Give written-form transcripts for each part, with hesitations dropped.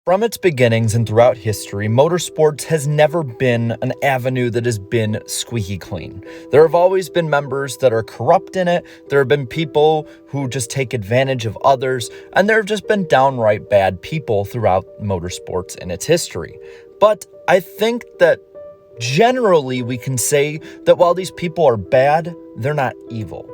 From its beginnings and throughout history, motorsports has never been an avenue that has been squeaky clean. There have always been members that are corrupt in it, there have been people who just take advantage of others, and there have just been downright bad people throughout motorsports in its history. But I think that generally we can say that while these people are bad, they're not evil.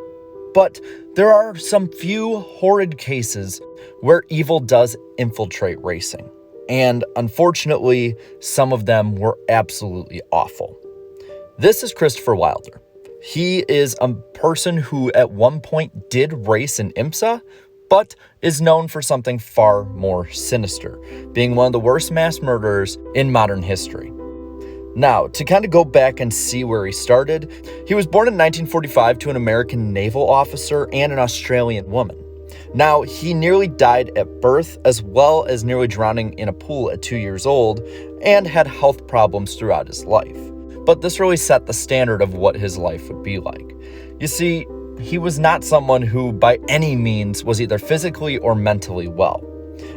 But there are some few horrid cases where evil does infiltrate racing. And unfortunately, some of them were absolutely awful. This is Christopher Wilder. He is a person who at one point did race in IMSA, but is known for something far more sinister, being one of the worst mass murderers in modern history. Now, to kind of go back and see where he started, he was born in 1945 to an American naval officer and an Australian woman. Now, he nearly died at birth, as well as nearly drowning in a pool at 2 years old, and had health problems throughout his life. But this really set the standard of what his life would be like. You see, he was not someone who, by any means, was either physically or mentally well.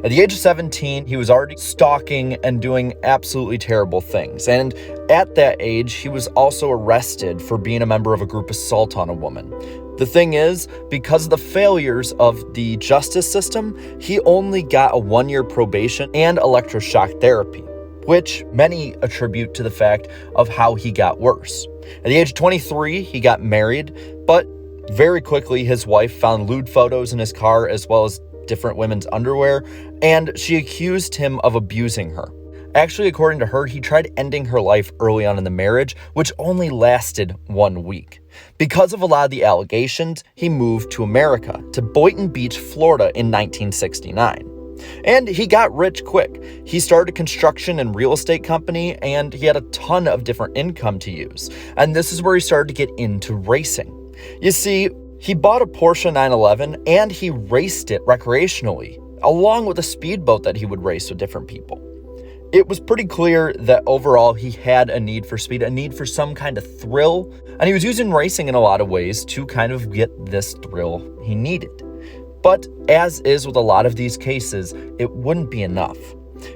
At the age of 17, he was already stalking and doing absolutely terrible things. And at that age, he was also arrested for being a member of a group assault on a woman. The thing is, because of the failures of the justice system, he only got a 1-year probation and electroshock therapy, which many attribute to the fact of how he got worse. At the age of 23, he got married, but very quickly his wife found lewd photos in his car as well as different women's underwear, and she accused him of abusing her. Actually, according to her, he tried ending her life early on in the marriage, which only lasted 1 week. Because of a lot of the allegations, he moved to America, to Boynton Beach, Florida in 1969. And he got rich quick. He started a construction and real estate company, and he had a ton of different income to use. And this is where he started to get into racing. You see, he bought a Porsche 911 and he raced it recreationally, along with a speedboat that he would race with different people. It was pretty clear that overall he had a need for speed, a need for some kind of thrill, and he was using racing in a lot of ways to kind of get this thrill he needed. But as is with a lot of these cases, it wouldn't be enough.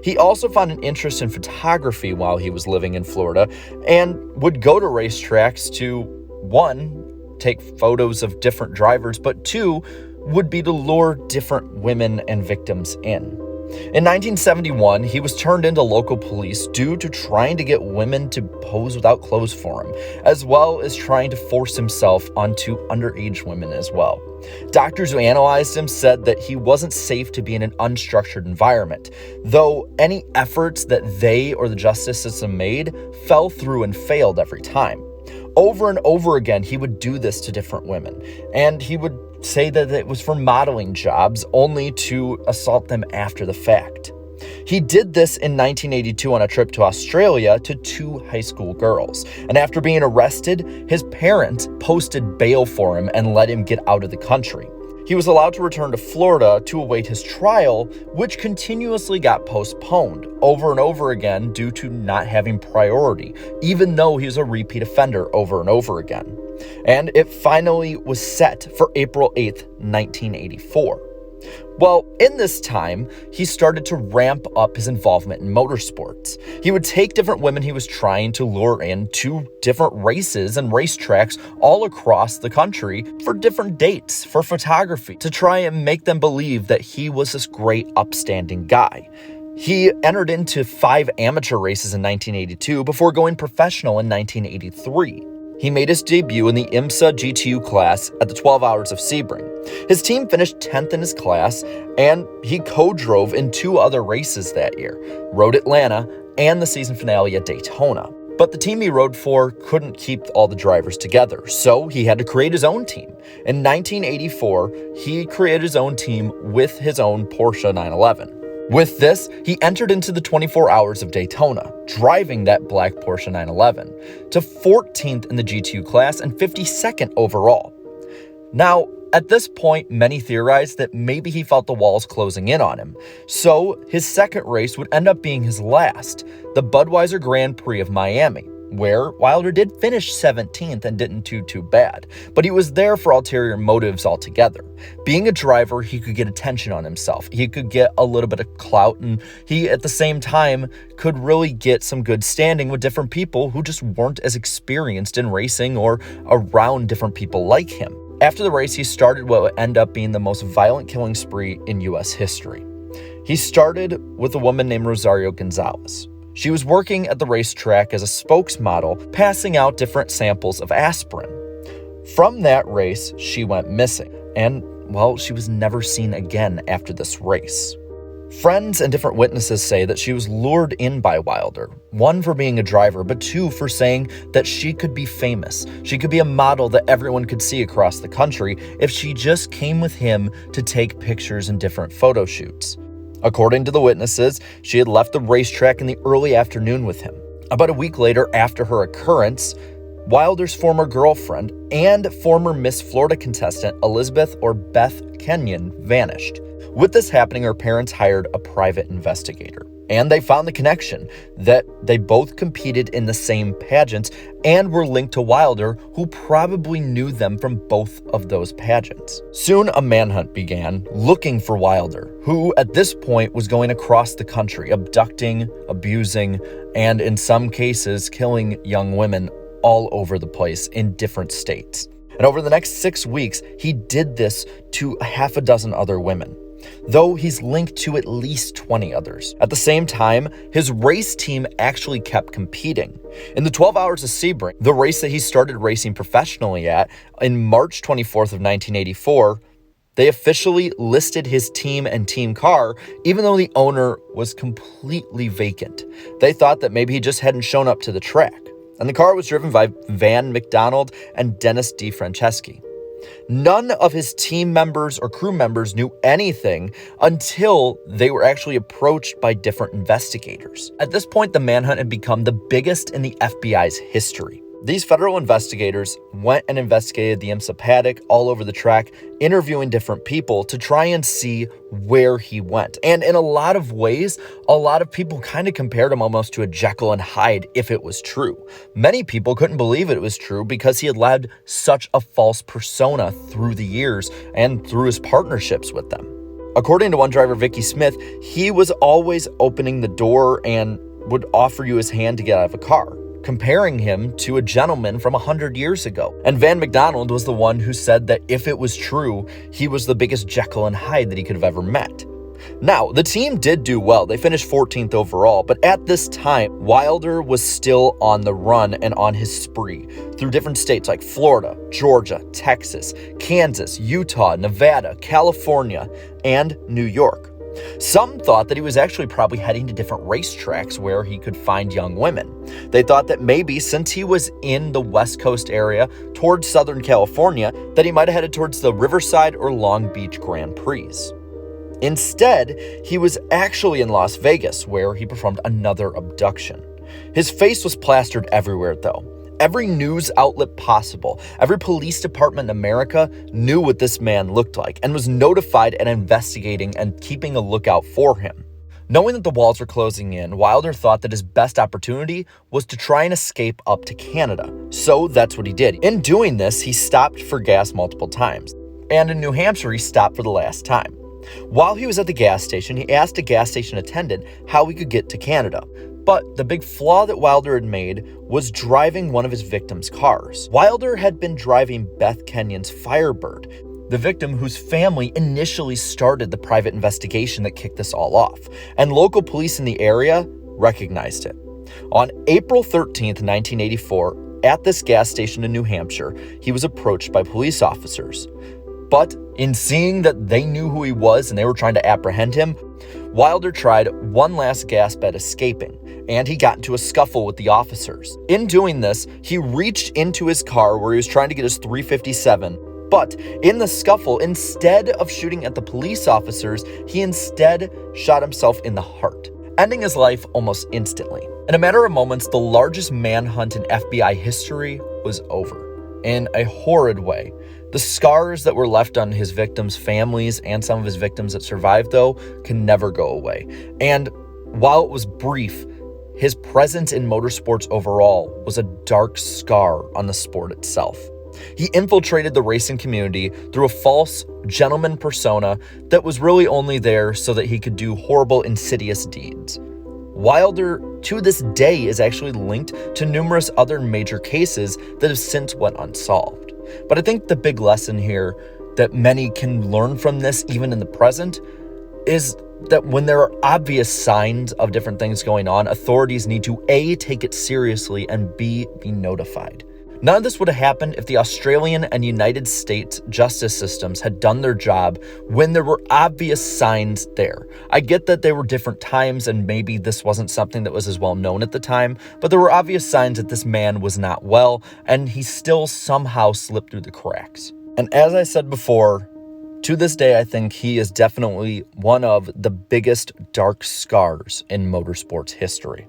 He also found an interest in photography while he was living in Florida and would go to racetracks to, 1, take photos of different drivers, but 2, would be to lure different women and victims in. In 1971, he was turned into local police due to trying to get women to pose without clothes for him, as well as trying to force himself onto underage women as well. Doctors who analyzed him said that he wasn't safe to be in an unstructured environment, though any efforts that they or the justice system made fell through and failed every time. Over and over again, he would do this to different women, and he would say that it was for modeling jobs, only to assault them after the fact. He did this in 1982 on a trip to Australia to 2 high school girls, and after being arrested, his parents posted bail for him and let him get out of the country. He was allowed to return to Florida to await his trial, which continuously got postponed over and over again due to not having priority, even though he was a repeat offender over and over again. And it finally was set for April 8th, 1984. Well, in this time, he started to ramp up his involvement in motorsports. He would take different women he was trying to lure in to different races and racetracks all across the country for different dates, for photography, to try and make them believe that he was this great, upstanding guy. He entered into 5 amateur races in 1982 before going professional in 1983. He made his debut in the IMSA GTU class at the 12 Hours of Sebring. His team finished 10th in his class, and he co-drove in 2 other races that year, Road Atlanta and the season finale at Daytona. But the team he rode for couldn't keep all the drivers together, so he had to create his own team. In 1984, he created his own team with his own Porsche 911. With this, he entered into the 24 Hours of Daytona, driving that black Porsche 911, to 14th in the GTU class and 52nd overall. Now, at this point, many theorized that maybe he felt the walls closing in on him, so his second race would end up being his last, the Budweiser Grand Prix of Miami. where Wilder did finish 17th and didn't do too bad, but he was there for ulterior motives altogether. Being a driver, he could get attention on himself. He could get a little bit of clout, and he, at the same time, could really get some good standing with different people who just weren't as experienced in racing or around different people like him. After the race, he started what would end up being the most violent killing spree in U.S. history. He started with a woman named Rosario Gonzalez. She was working at the racetrack as a spokesmodel, passing out different samples of aspirin. From that race, she went missing, and, well, she was never seen again after this race. Friends and different witnesses say that she was lured in by Wilder, one for being a driver, but two for saying that she could be famous. She could be a model that everyone could see across the country if she just came with him to take pictures and different photo shoots. According to the witnesses, she had left the racetrack in the early afternoon with him. About a week later, after her occurrence, Wilder's former girlfriend and former Miss Florida contestant Elizabeth or Beth Kenyon vanished. With this happening, her parents hired a private investigator, and they found the connection that they both competed in the same pageants and were linked to Wilder, who probably knew them from both of those pageants. Soon, a manhunt began looking for Wilder, who at this point was going across the country, abducting, abusing, and in some cases, killing young women all over the place in different states. And over the next 6 weeks, he did this to a half a dozen other women, though he's linked to at least 20 others. At the same time, his race team actually kept competing. In the 12 Hours of Sebring, the race that he started racing professionally at, in March 24th of 1984, they officially listed his team and team car, even though the owner was completely vacant. They thought that maybe he just hadn't shown up to the track. And the car was driven by Van McDonald and Dennis DeFranceschi. None of his team members or crew members knew anything until they were actually approached by different investigators. At this point, the manhunt had become the biggest in the FBI's history. These federal investigators went and investigated the IMSA paddock all over the track, interviewing different people to try and see where he went. And in a lot of ways, a lot of people kind of compared him almost to a Jekyll and Hyde if it was true. Many people couldn't believe it was true because he had led such a false persona through the years and through his partnerships with them. According to one driver, Vicky Smith, he was always opening the door and would offer you his hand to get out of a car, comparing him to a gentleman from 100 years ago. And Van McDonald was the one who said that if it was true, he was the biggest Jekyll and Hyde that he could have ever met. Now, the team did do well. They finished 14th overall, but at this time, Wilder was still on the run and on his spree through different states like Florida, Georgia, Texas, Kansas, Utah, Nevada, California, and New York. Some thought that he was actually probably heading to different racetracks where he could find young women. They thought that maybe since he was in the West Coast area towards Southern California, that he might have headed towards the Riverside or Long Beach Grand Prix. Instead, he was actually in Las Vegas, where he performed another abduction. His face was plastered everywhere, though. Every news outlet possible, every police department in America knew what this man looked like and was notified and investigating and keeping a lookout for him. Knowing that the walls were closing in, Wilder thought that his best opportunity was to try and escape up to Canada. So that's what he did. In doing this, he stopped for gas multiple times. And in New Hampshire, he stopped for the last time. While he was at the gas station, he asked a gas station attendant how he could get to Canada. But the big flaw that Wilder had made was driving one of his victims' cars. Wilder had been driving Beth Kenyon's Firebird, the victim whose family initially started the private investigation that kicked this all off, and local police in the area recognized it. On April 13th, 1984, at this gas station in New Hampshire, he was approached by police officers. But in seeing that they knew who he was and they were trying to apprehend him, Wilder tried one last gasp at escaping, and he got into a scuffle with the officers. In doing this, he reached into his car where he was trying to get his .357, but in the scuffle, instead of shooting at the police officers, he instead shot himself in the heart, ending his life almost instantly. In a matter of moments, the largest manhunt in FBI history was over, in a horrid way. The scars that were left on his victims' families and some of his victims that survived, though, can never go away. And while it was brief, his presence in motorsports overall was a dark scar on the sport itself. He infiltrated the racing community through a false gentleman persona that was really only there so that he could do horrible, insidious deeds. Wilder, to this day, is actually linked to numerous other major cases that have since went unsolved. But I think the big lesson here that many can learn from this, even in the present, is that when there are obvious signs of different things going on, authorities need to A, take it seriously, and B, be notified. None of this would have happened if the Australian and United States justice systems had done their job when there were obvious signs there. I get that they were different times and maybe this wasn't something that was as well known at the time, but there were obvious signs that this man was not well, and he still somehow slipped through the cracks. And as I said before, to this day, I think he is definitely one of the biggest dark scars in motorsports history.